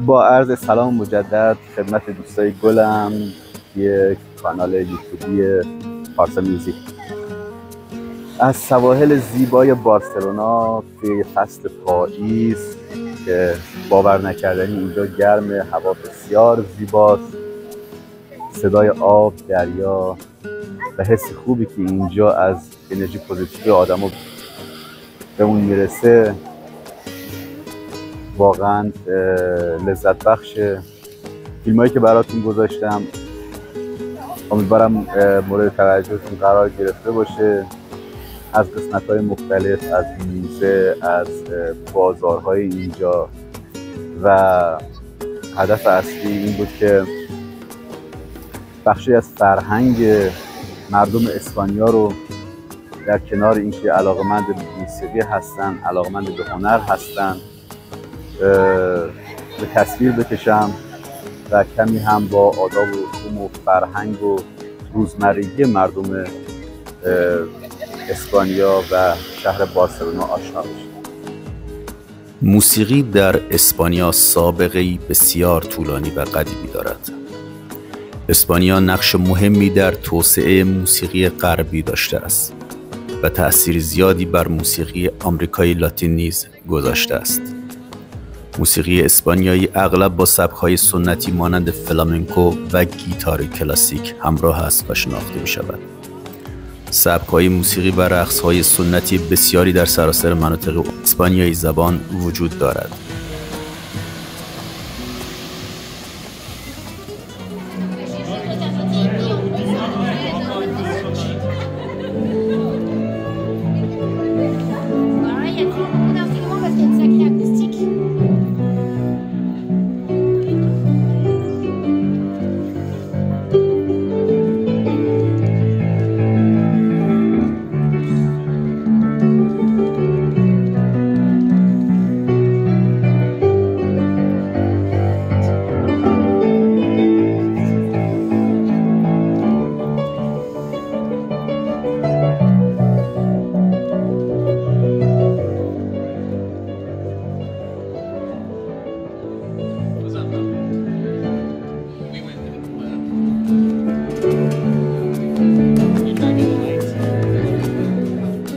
با عرض سلام مجدد خدمت دوستای گلم یک کانال یوتیوبی پارسا میوزیک. از سواحل زیبای بارسلونا توی فصل پاییز که باور نکردنی اینجا گرمه، هوا بسیار زیباست، صدای آب، دریا و حس خوبی که اینجا از انرژی پوزیتیو آدمو بهمون میرسه واقعا لذت بخشه. فیلمایی که براتون گذاشتم امیدوارم مورد توجهتون قرار گرفته باشه، از قسمت‌های مختلف، از موزه، از بازارهای اینجا، و هدف اصلی این بود که بخشی از فرهنگ مردم اسپانیا رو در کنار اینکه علاقه‌مند به موسیقی هستن، علاقه‌مند به هنر هستن، به تصویر بکشم و کمی هم با آداب و رسوم و فرهنگ و روزمرگی مردم اسپانیا و شهر بارسلونا آشنا بشیم. موسیقی در اسپانیا سابقه‌ای بسیار طولانی و قدیمی دارد. اسپانیا نقش مهمی در توسعه موسیقی غربی داشته است و تأثیر زیادی بر موسیقی آمریکای لاتین نیز گذاشته است. موسیقی اسپانیایی اغلب با سبک‌های سنتی مانند فلامنکو و گیتار کلاسیک همراه است و شناخته می‌شود. سبک‌های موسیقی و رقص‌های سنتی بسیاری در سراسر مناطق اسپانیایی زبان وجود دارد.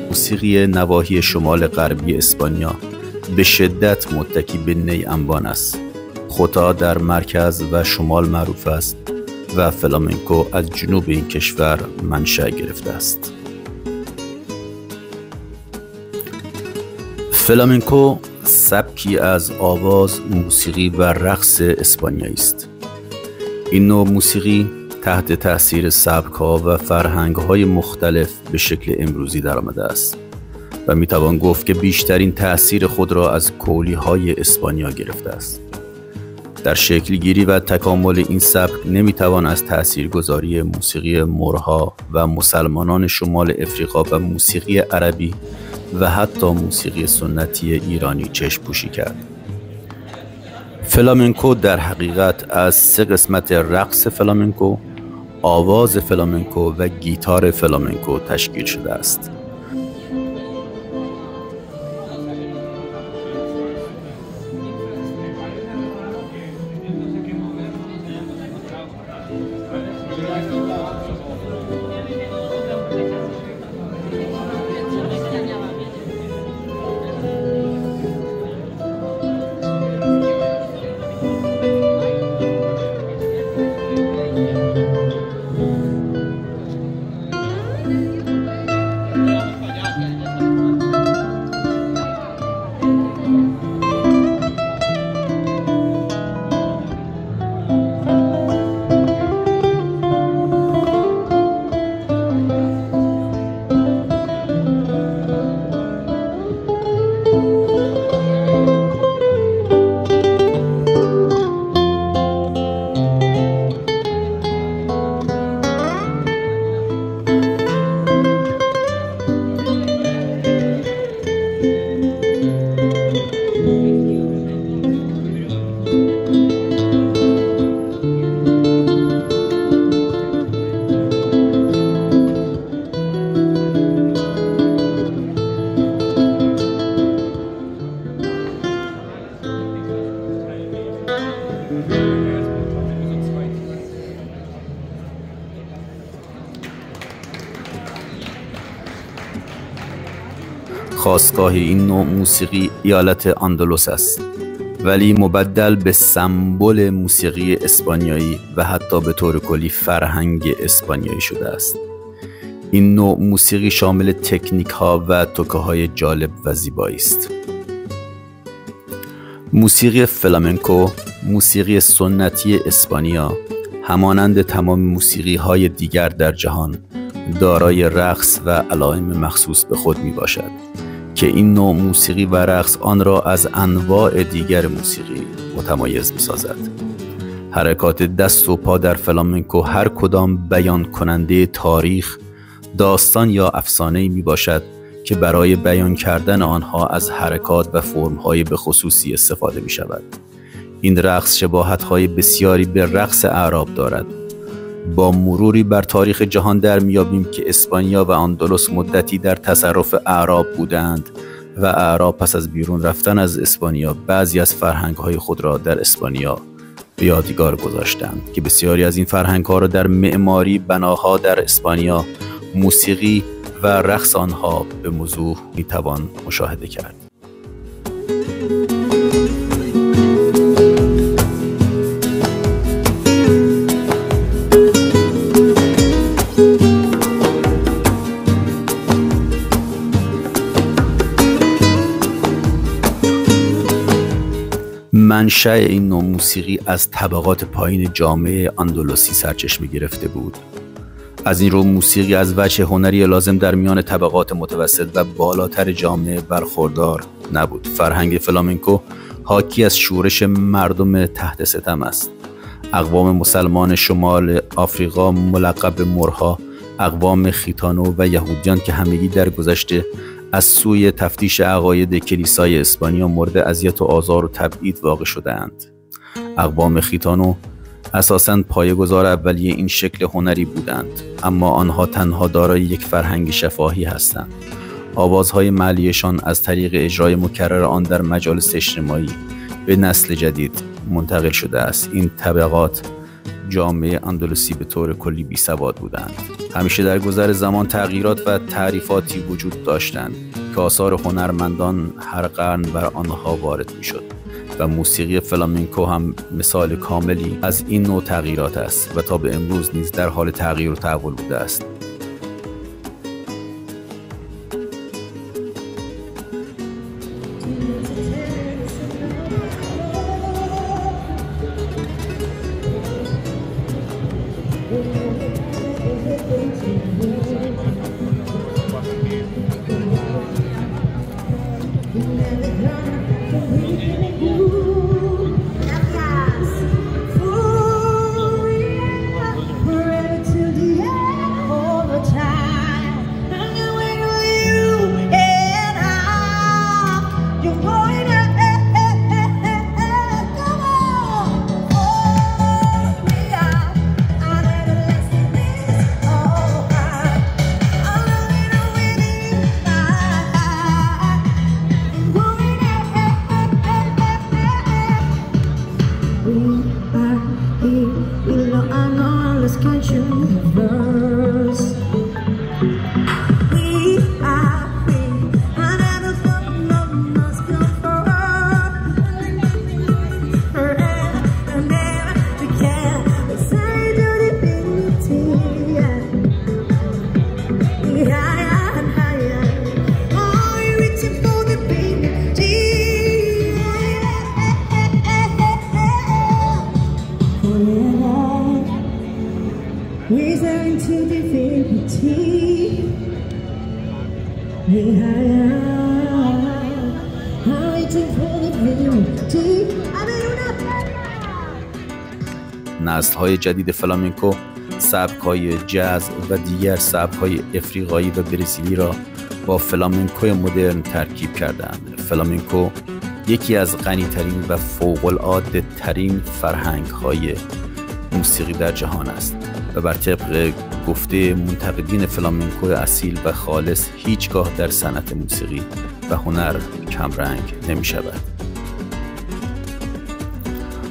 موسیقی نواحی شمال غربی اسپانیا به شدت متکی به نی انبان است. خوتا در مرکز و شمال معروف است و فلامنکو از جنوب این کشور منشأ گرفته است. فلامنکو سبکی از آواز، موسیقی و رقص اسپانیایی است. این نوع موسیقی تحت تأثیر سبک‌ها و فرهنگ‌های مختلف به شکل امروزی درآمده است و میتوان گفت که بیشترین تأثیر خود را از کولی‌های اسپانیا گرفته است. در شکلگیری و تکامل این سبک نمیتوان از تأثیرگذاری موسیقی مورها و مسلمانان شمال افریقا و موسیقی عربی و حتی موسیقی سنتی ایرانی چشم پوشی کرد. فلامنکو در حقیقت از 3 قسمت رقص فلامنکو، آواز فلامنکو و گیتار فلامنکو تشکیل شده است. خاستگاه این نوع موسیقی ایالت اندلس است، ولی مبدل به سمبل موسیقی اسپانیایی و حتی به طور کلی فرهنگ اسپانیایی شده است. این نوع موسیقی شامل تکنیک ها و توکه های جالب و زیبایی است. موسیقی فلامنکو، موسیقی سنتی اسپانیا، همانند تمام موسیقی های دیگر در جهان دارای رقص و علائم مخصوص به خود می باشد که این نوع موسیقی و رقص آن را از انواع دیگر موسیقی متمایز می سازد. حرکات دست و پا در فلامنکو هر کدام بیان کننده تاریخ، داستان یا افسانه‌ای می باشد که برای بیان کردن آنها از حرکات و فرم‌های به خصوصی استفاده می شود. این رقص شباهت‌های بسیاری به رقص اعراب دارد. با مروری بر تاریخ جهان در میابیم که اسپانیا و اندلس مدتی در تصرف اعراب بودند و اعراب پس از بیرون رفتن از اسپانیا بعضی از فرهنگ‌های خود را در اسپانیا به یادگار گذاشتند که بسیاری از این فرهنگ‌ها را در معماری بناها در اسپانیا، موسیقی و رقص آنها به وضوح میتوان مشاهده کرد. منشأ این نوع موسیقی از طبقات پایین جامعه اندلسی سرچشمه گرفته بود. از این رو موسیقی از وجه هنری لازم در میان طبقات متوسط و بالاتر جامعه برخوردار نبود. فرهنگ فلامنکو حاکی از شورش مردم تحت ستم است. اقوام مسلمان شمال آفریقا ملقب به مورها، اقوام خیتانو و یهودیان که همگی در گذشته از سوی تفتیش عقاید کلیسای اسپانیا مورد اذیت و آزار و تبعید واقع شده‌اند. اقوام خیتانو اساساً پایه‌گذار اولیه این شکل هنری بودند، اما آنها تنها دارای یک فرهنگ شفاهی هستند. آوازهای محلیشان از طریق اجرای مکرر آن در مجالس اجتماعی به نسل جدید منتقل شده است. این طبقات جامعه اندلسی به طور کلی بی سواد بودند. همیشه در گذر زمان تغییرات و تعریفاتی وجود داشتند که آثار هنرمندان هر قرن بر آنها وارد می شد و موسیقی فلامنکو هم مثال کاملی از این نوع تغییرات است و تا به امروز نیز در حال تغییر و تحول بوده است. نسل‌های جدید فلامنکو سبک‌های جاز و دیگر سبک‌های افریقایی و برزیلی را با فلامنکو مدرن ترکیب کردند. فلامنکو یکی از غنی‌ترین و فوق‌العاده ترین فرهنگ‌های موسیقی در جهان است و بر طبق گفته منتقدین فلامنکو اصیل و خالص هیچگاه در صنعت موسیقی و هنر کمرنگ نمی شود.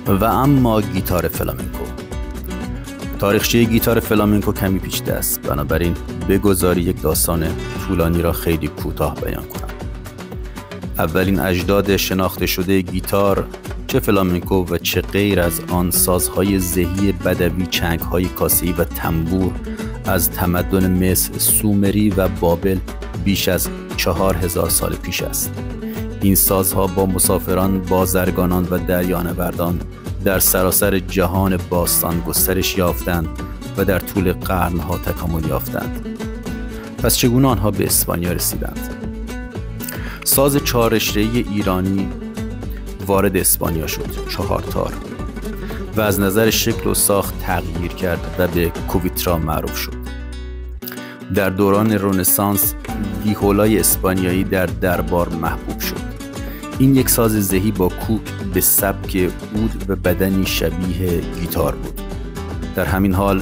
و اما گیتار فلامنکو. تاریخچه گیتار فلامنکو کمی پیچیده است، بنابراین بگذاری یک داستان طولانی را خیلی کوتاه بیان کنم. اولین اجداد شناخته شده گیتار، چه فلامنکو و چه غیر از آن، سازهای زهی بدوی، چنگ‌های کاسه‌ای و تنبور از تمدن مصر، سومری و بابل بیش از 4000 سال پیش است. این سازها با مسافران، بازرگانان و دریانوردان در سراسر جهان باستان گسترش یافتند و در طول قرنها تکامل یافتند. پس چگونه آنها به اسپانیا رسیدند؟ ساز 4 رشته‌ای ایرانی وارد اسپانیا شد، 4 تار، و از نظر شکل و ساخت تغییر کرد و به کویترا معروف شد. در دوران رنسانس ویهولای اسپانیایی در دربار محبوب شد. این یک ساز زهی با کوک به سبک عود و بدنی شبیه گیتار بود. در همین حال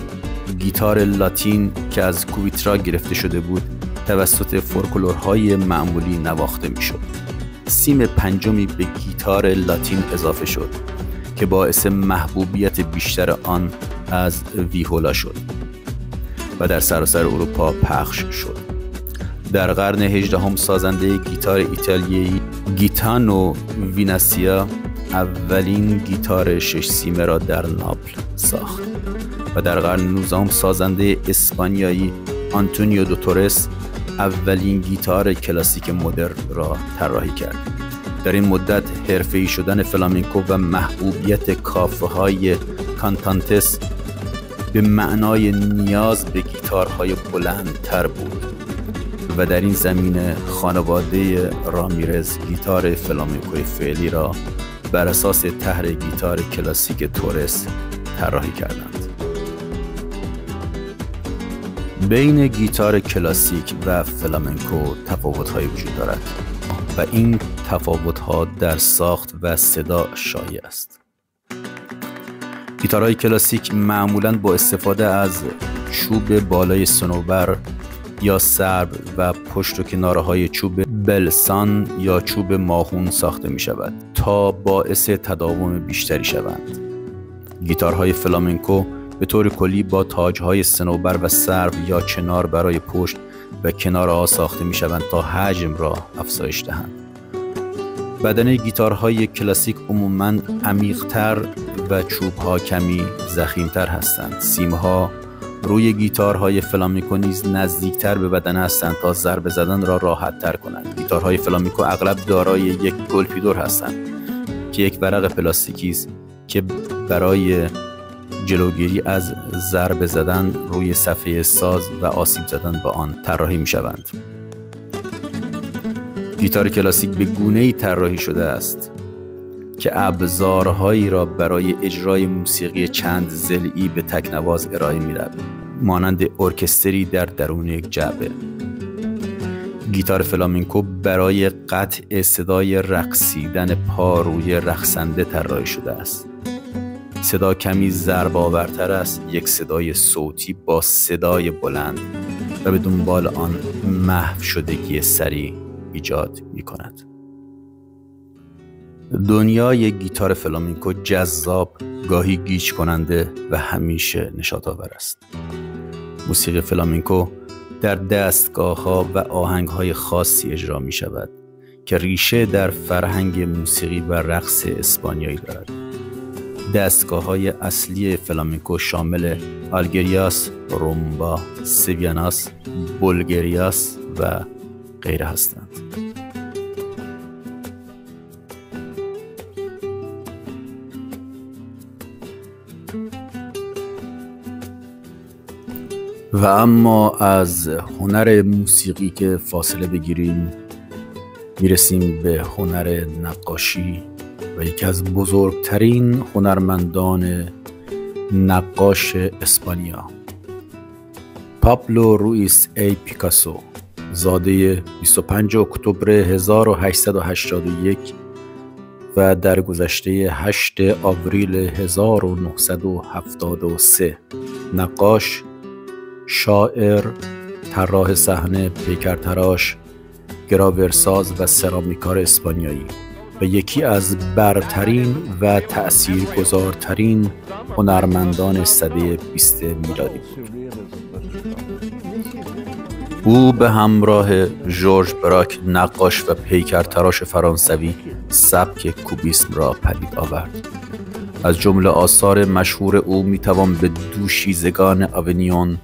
گیتار لاتین که از کویترا گرفته شده بود توسط فولکلورهای معمولی نواخته می شد. سیم پنجمی به گیتار لاتین اضافه شد که باعث محبوبیت بیشتر آن از ویهولا شد و در سراسر اروپا پخش شد. در قرن 18 سازنده گیتار ایتالیایی گیتانو ویناسیا اولین گیتار 6 سیمه را در ناپل ساخت و در قرن 19 سازنده اسپانیایی آنتونیو دو تورس اولین گیتار کلاسیک مدرن را طراحی کرد. در این مدت حرفه‌ای شدن فلامنکو و محبوبیت کافه‌های کانتانتس به معنای نیاز به گیتارهای بلندتر بود و در این زمینه خانواده رامیرز گیتار فلامنکوی فعلی را بر اساس طرح گیتار کلاسیک تورس طراحی کردند. بین گیتار کلاسیک و فلامنکو تفاوت‌هایی وجود دارد و این تفاوت‌ها در ساخت و صدا شایع است. گیتارهای کلاسیک معمولاً با استفاده از چوب بالای صنوبر یا سرب و پشت و کنارهای چوب بلسان یا چوب ماهون ساخته می شود تا باعث تداوم بیشتری شوند. گیتارهای فلامنکو به طور کلی با تاجهای صنوبر و سرب یا چنار برای پشت و کنارها ساخته می شوند تا حجم را افزایش دهند. بدنه گیتارهای کلاسیک عموماً عمیق‌تر و چوب‌ها کمی ضخیم‌تر هستند. سیم‌ها روی گیتارهای فلامنکو نیز نزدیکتر به بدن هستند تا ضربه زدن را راحت‌تر کنند. گیتارهای فلامنکو اغلب دارای یک گلپیدور هستند که یک ورق پلاستیکی است که برای جلوگیری از ضربه زدن روی صفحه ساز و آسیب زدن با آن طراحی می‌شوند. گیتار کلاسیک به گونه‌ای طراحی شده است که ابزارهایی را برای اجرای موسیقی چند ضلعی به تکنواز ارائه می‌دهد، مانند ارکستری در درون یک جعبه. گیتار فلامنکو برای قطع صدای رقصیدن پا روی رقصنده طراحی شده است. صدا کمی ضرب‌آورتر است، یک صدای صوتی با صدای بلند و به دنبال آن محو شدگی سریع ایجاد می‌کند. دنیای گیتار فلامنکو جذاب، گاهی گیج کننده و همیشه نشاط‌آور است. موسیقی فلامنکو در دستگاه‌ها و آهنگ‌های خاصی اجرا می‌شود که ریشه در فرهنگ موسیقی و رقص اسپانیایی دارد. دستگاه‌های اصلی فلامنکو شامل آلگریاس، رومبا، سویاناس، بولگریاس و غیره هستند. و اما از هنر موسیقی که فاصله بگیریم میرسیم به هنر نقاشی و یکی از بزرگترین هنرمندان نقاش اسپانیا، پابلو روئیس ای پیکاسو، زاده 25 اکتبر 1881 و در گذشته 8 آوریل 1973، نقاش، شاعر، طراح صحنه، پیکرتراش، گراورساز و سرامیکار اسپانیایی. و یکی از برترین و تأثیرگذارترین هنرمندان سده 20 میلادی بود. او به همراه ژورژ براک، نقاش و پیکرتراش فرانسوی، سبک کوبیسم را پدید آورد. از جمله آثار مشهور او میتوان به دوشیزگان آونیون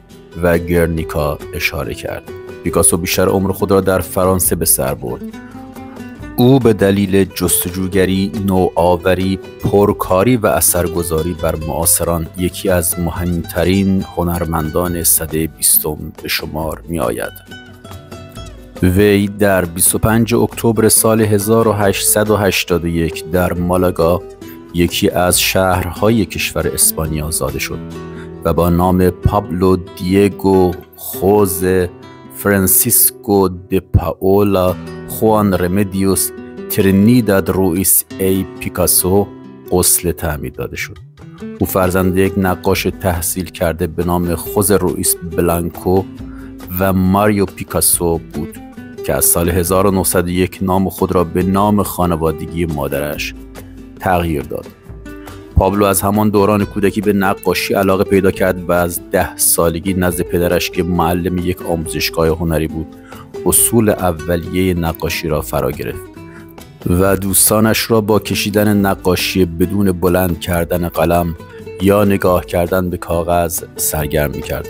و گرنیکا اشاره کرد. پیکاسو بیشتر عمر خود را در فرانسه به سر برد. او به دلیل جستجوگری، نوآوری، پرکاری و اثرگذاری بر معاصران یکی از مهمترین هنرمندان سده 20 به شمار می آید. وی در 25 اکتبر سال 1881 در مالاگا، یکی از شهرهای کشور اسپانیا، زاده شد و با نام پابلو دیگو خوزه فرانسیسکو د پاولا خوان رمدیوس ترینیداد روئیس ای پیکاسو غسل تعمید داده شد. او فرزند یک نقاش تحصیل کرده به نام خوزه روئیس بلانکو و ماریو پیکاسو بود که از سال 1901 نام خود را به نام خانوادگی مادرش تغییر داد. پابلو از همان دوران کودکی به نقاشی علاقه پیدا کرد و از 10 سالگی نزد پدرش که معلم یک آموزشگاه هنری بود، اصول اولیه نقاشی را فرا گرفت و دوستانش را با کشیدن نقاشی بدون بلند کردن قلم یا نگاه کردن به کاغذ سرگرم می‌کرد.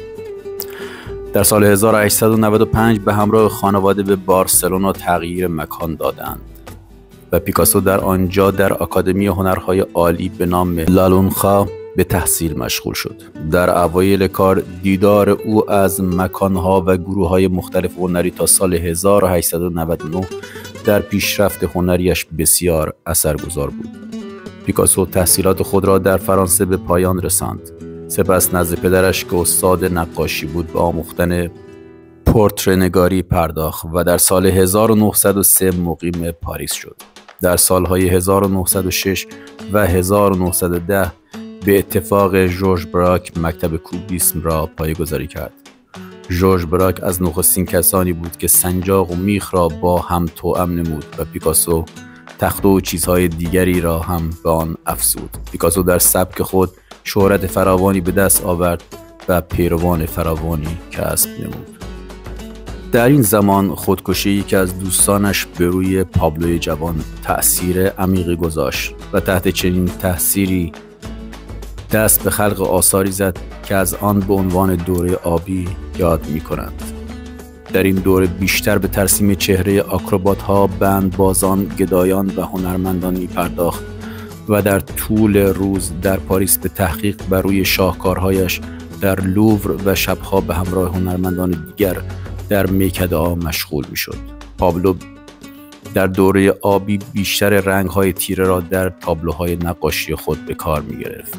در سال 1895 به همراه خانواده به بارسلونا تغییر مکان دادند و پیکاسو در آنجا در آکادمی هنرهای عالی به نام لالونخا به تحصیل مشغول شد. در اوایل کار دیدار او از مکانها و گروههای مختلف هنری تا سال 1899 در پیشرفت هنریش بسیار اثرگذار بود. پیکاسو تحصیلات خود را در فرانسه به پایان رساند. سپس نزد پدرش که استاد نقاشی بود به آموختن پورتره‌نگاری پرداخت و در سال 1903 مقیم پاریس شد. در سالهای 1906 و 1910 به اتفاق ژورژ براک مکتب کوبیسم را پایه‌گذاری کرد. ژورژ براک از نخستین کسانی بود که سنجاق و میخ را با هم توأم نمود و پیکاسو تخته و چیزهای دیگری را هم به آن افزود. پیکاسو در سبک خود شهرت فراوانی به دست آورد و پیروان فراوانی کسب نمود. در این زمان خودکشی یکی از دوستانش به روی پابلوی جوان تأثیر عمیقی گذاشت و تحت چنین تأثیری دست به خلق آثاری زد که از آن به عنوان دوره آبی یاد می کنند. در این دوره بیشتر به ترسیم چهره آکروبات‌ها، بندبازان، گدایان و هنرمندان می پرداخت و در طول روز در پاریس به تحقیق بر روی شاهکارهایش در لوور و شبها به همراه هنرمندان دیگر در میکده‌ها مشغول می شد. پابلو در دوره آبی بیشتر رنگ‌های تیره را در تابلوهای نقاشی خود به کار می گرفت.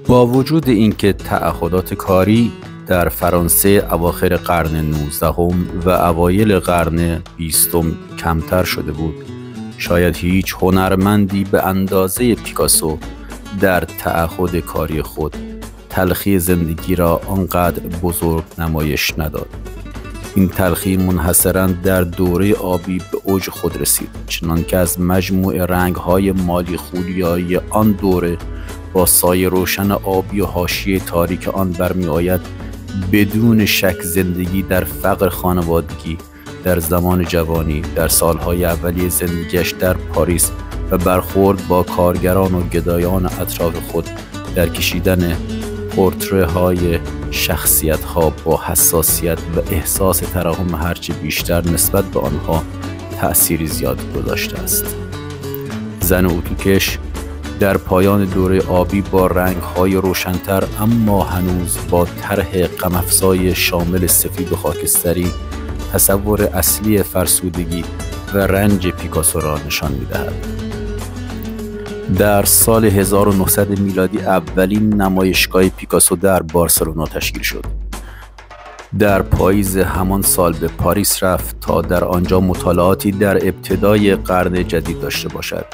با وجود اینکه تعهدات کاری در فرانسه اواخر قرن 19 و اوایل قرن 20 کمتر شده بود، شاید هیچ هنرمندی به اندازه پیکاسو در تعهد کاری خود تلخی زندگی را آنقدر بزرگ نمایش نداد. این تلخی منحصراً در دوره آبی به اوج خود رسید، چنانکه از مجموع رنگ‌های مالی خولیایی آن دوره با سایه روشن آبی و حاشیه تاریک آن برمی آید بدون شک زندگی در فقر خانوادگی در زمان جوانی، در سالهای اولیه زندگیش در پاریس و برخورد با کارگران و گدایان اطراف خود در کشیدن پورتره‌های شخصیت‌ها با حساسیت و احساس ترحم هرچه بیشتر نسبت به آنها تأثیری زیاد گذاشته است. زن اتوکش در پایان دوره آبی با رنگ‌های روشن‌تر اما هنوز با طرح غم‌افزای شامل سفید و خاکستری تصور اصلی فرسودگی و رنج پیکاسو را نشان می‌دهد. در سال 1900 میلادی اولین نمایشگاه پیکاسو در بارسلونا تشکیل شد. در پاییز همان سال به پاریس رفت تا در آنجا مطالعاتی در ابتدای قرن جدید داشته باشد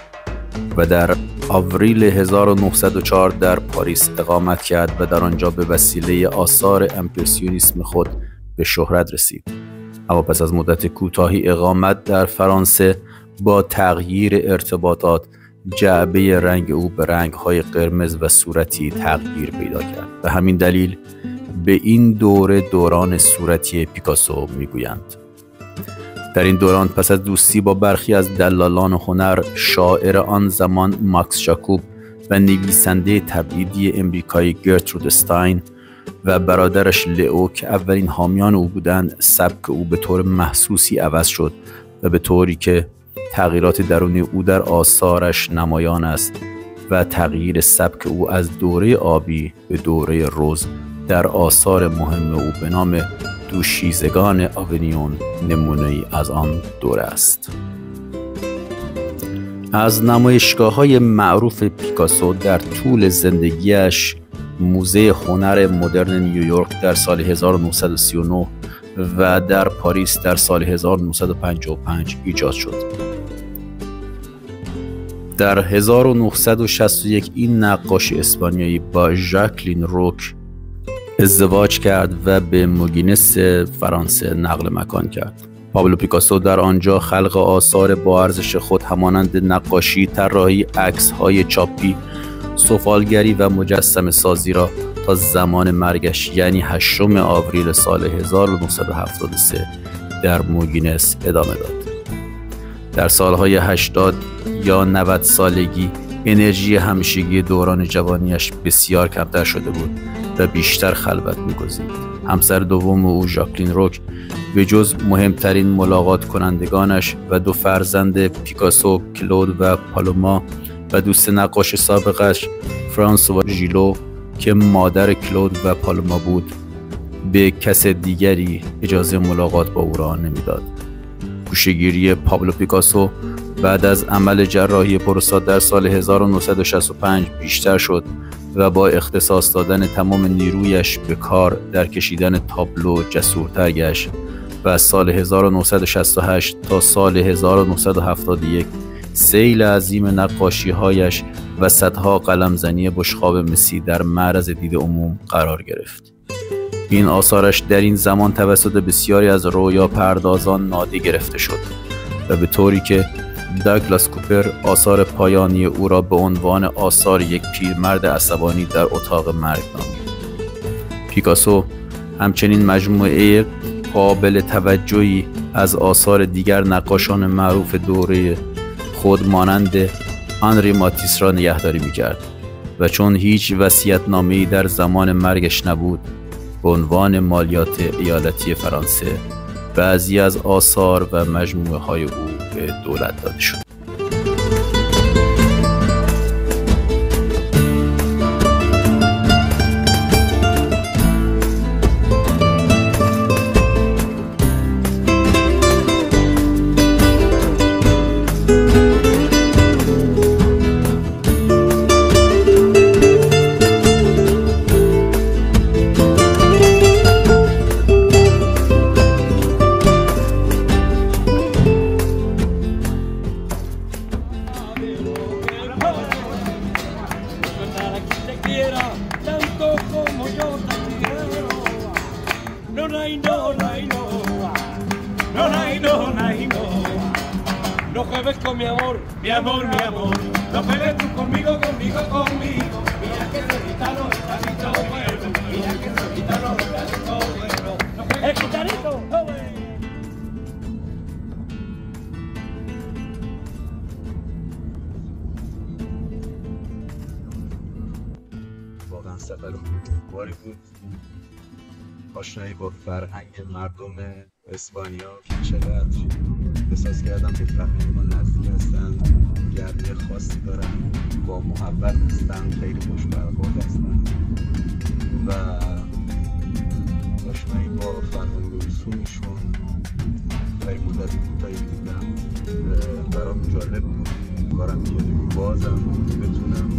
و در آوریل 1904 در پاریس اقامت کرد و در آنجا به وسیله آثار امپرسیونیسم خود به شهرت رسید. اما پس از مدت کوتاهی اقامت در فرانسه با تغییر ارتباطات جعبه رنگ او به رنگ‌های قرمز و صورتی تغییر پیدا کرد. به همین دلیل به این دوره دوران صورتی پیکاسو میگویند. در این دوران پس از دوستی با برخی از دلالان هنر، شاعر آن زمان ماکس ژاکوب و نویسنده تبعیدی امریکایی گرترود استاین و برادرش لئو که اولین حامیان او بودند، سبک او به طور محسوسی عوض شد و به طوری که تغییرات درونی او در آثارش نمایان است و تغییر سبک او از دوره آبی به دوره رز در آثار مهم او به نام دوشیزگان آونیون نمونه‌ای از آن دوره است. از نمایشگاه‌های معروف پیکاسو در طول زندگیش موزه هنر مدرن نیویورک در سال 1939 و در پاریس در سال 1955 ایجاد شد. در 1961 این نقاش اسپانیایی با ژاکلین روک ازدواج کرد و به موگینس فرانسه نقل مکان کرد. پابلو پیکاسو در آنجا خلق آثار با ارزش خود همانند نقاشی، طراحی، عکس‌های چاپی، سفالگری و مجسمه سازی را تا زمان مرگش یعنی 8 آوریل سال 1973 در موگینس ادامه داد. در سالهای 80 یا 90 سالگی انرژی همیشگی دوران جوانیش بسیار کمتر شده بود و بیشتر خلوت می‌گزید. همسر دوم او ژاکلین روک به جز مهمترین ملاقات کنندگانش و 2 فرزند پیکاسو، کلود و پالوما و دوست نقاش سابقش فرانسوا ژیلو که مادر کلود و پالوما بود، به کس دیگری اجازه ملاقات با او را نمیداد. گوشه‌گیری پابلو پیکاسو بعد از عمل جراحی پروستات در سال 1965 بیشتر شد و با اختصاص دادن تمام نیرویش به کار در کشیدن تابلو جسورتر گشت و از سال 1968 تا سال 1971 سیل عظیم نقاشی‌هایش و صدها قلمزنی بشقاب مسی در معرض دید عموم قرار گرفت. این آثارش در این زمان توسط بسیاری از رویا پردازان نادیده گرفته شد و به طوری که داگلاس کوپر آثار پایانی او را به عنوان آثار یک پیرمرد عصبانی در اتاق مرگ نامید. پیکاسو همچنین مجموعه قابل توجهی از آثار دیگر نقاشان معروف دوره خود مانند آنری ماتیس را نگهداری می‌کرد و چون هیچ وصیت‌نامه‌ای در زمان مرگش نبود، به عنوان مالیات ایالتی فرانسه بعضی از آثار و مجموعه‌های او به دولت داده شد. No juegues con mi amor, mi amor, mi amor. No juegues tú conmigo, conmigo, conmigo. Mira que soy gitano, gitanito bueno. Mira que soy gitano, gitanito bueno. No juegues el gitanito, joven. واقعا سفر باری بود. آشنایی با فرهنگ مردم اسپانیا که چقدر احساس کردم به فرهنگ ما نزدیک هستن، گرمی خاصی دارن، با محبت هستن، خیلی خوش برخورد هستن و آشنایی با فرهنگ و رسومشون خیلی مدت کوتاهی دیدم. برام جالب بود، کارم میاد بازم بتونم